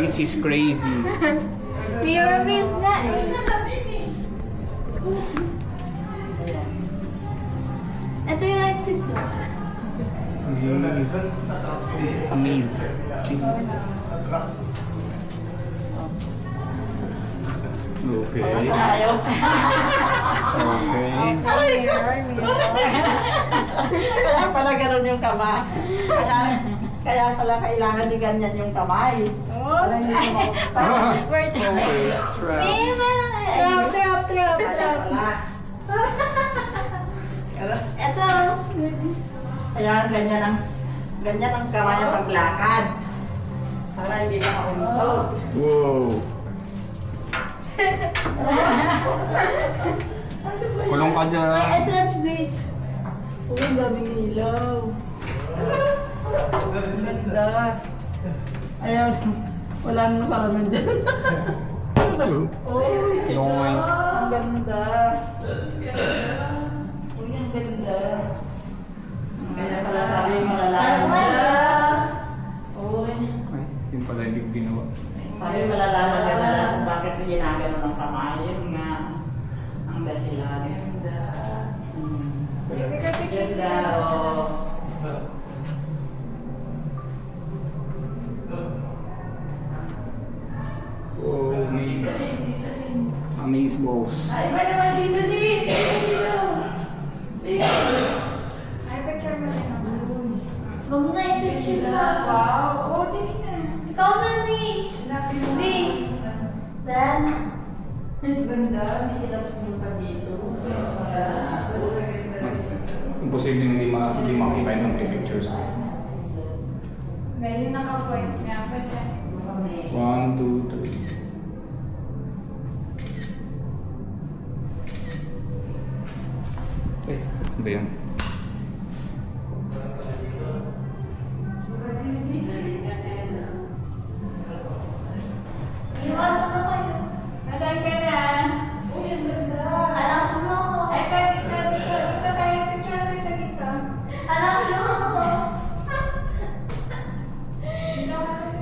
This is crazy. Mirror nga eh. Ito yung exit ko. This is amazing. Okay. Okay. Kaya pala ganun yung kamay. Kaya pala kailangan di ganyan yung kamay. Para hindi ko Trap. Ito. Kaya ganyan ang kamay ang paglakad. Para hindi ka maunod. Wow. Kulong ka dyan. May entrance gate. Oh, ang daming ilaw. Ang ganda. Ayaw, wala nang masalaman dyan. Yoink. Ang ganda. Uy, ang ganda. Kaya pala sabi yung malalaman. Uy. Ay, yun pala yung ginawa. Sabi malalaman ka na lang kung bakit ginagano ng kamay. Yun nga. Ang dahilan. Ganda. Ganda, oh. Oh, amaze balls. Ay, ba naman dito, Lee? Ay, picture mo rin ako. Huwag na i-picture mo. Wow. Oh, tingnan. Ikaw na, Lee. Lee. Dan. Ang ganda. Hindi sila pumunta dito. Mas imposible hindi makita yung mga pictures. Ngayon naka-point nga kasi. 1, 2, 3. Eh, ano ba yan? Iwan mo na kayo. Nasaan ka na? Uy, ang ganda. Alam mo ako. Ay, dito kayo, picture kita dito. Alam mo ako. Dito ka kasi,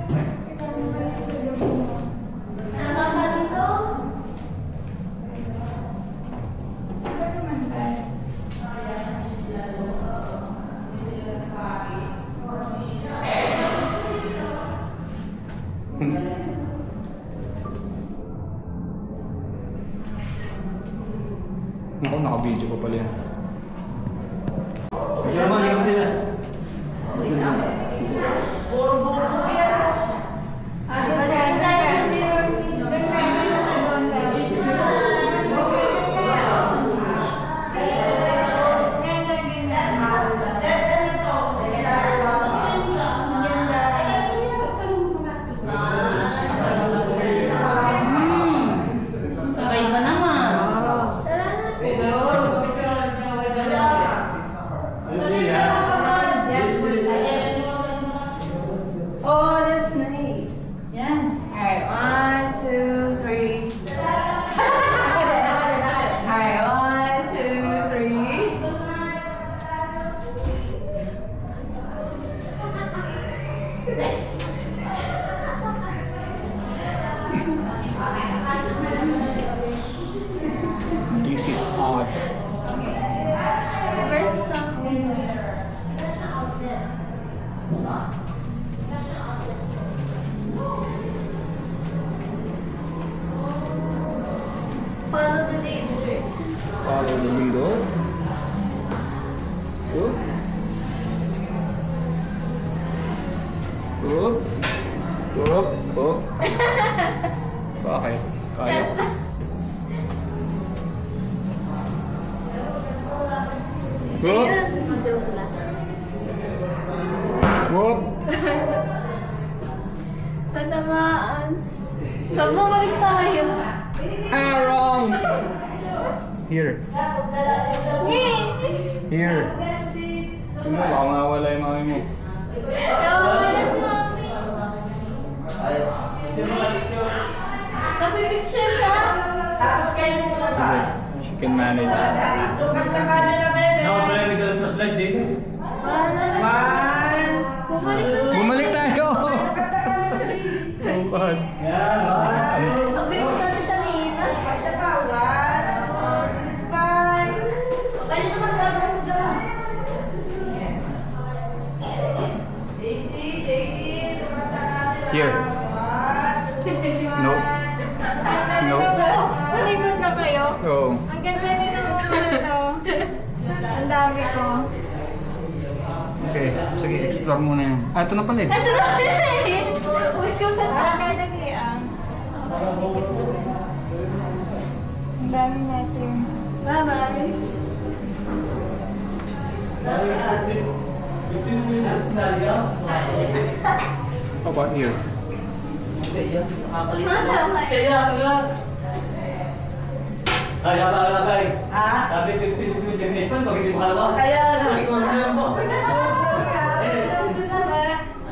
ikaw naman yung sa lubo mo. Alam ka dito? Ito sa Manday. Ako, naka-video pa pala yan. Diba dyan tayo sa mirror video? Kakaiba naman. Tara na. Oh, that's nice. Yan. Alright, 1, 2, 3. Alright, 1, 2, 3. This is odd. First stop. Follow the leader. Follow the leader. Up. Up. Up. Bakit? Kaya. Yes. Up. Ayun. Joke lang. Up. Natamaan. Pag bumalik tayo. Ah, wrong. Here. Here. Ano mo, baka mawala yung mami mo. Nawawala si mami. Nagpipicture siya. Tapos kayo muna Sige. saan? She can manage. Lukat na ka nila, bebe. Wala na. One. Bumalik na tayo. Bumalik tayo! Oh, Lakad. Ang bilis natin sa Nina. Basta pa, one. Bilis pa. Kayo naman sabi mo dyan. JC, tumatahan. Here. No. No. Malikot na kayo? Oo. Ang ganda din ng mga ano. Ang dami ko. Okay, sige, explore muna yan. Ah, ito na pala eh. Ito na! Uy, kapit Ah, kaya nag-iang. Ang dami natin. Bye-bye. How about here? Ha? Sabi 15 minutes pa, pag hindi makalawa. Kaya nga. Hindi ko alam mo.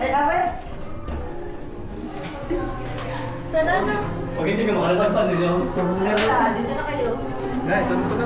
Ay, awet. Tara na. Pag hindi ka makalawa pa, hindi mo. Wala, dito na kayo. Yeah, ito na pala.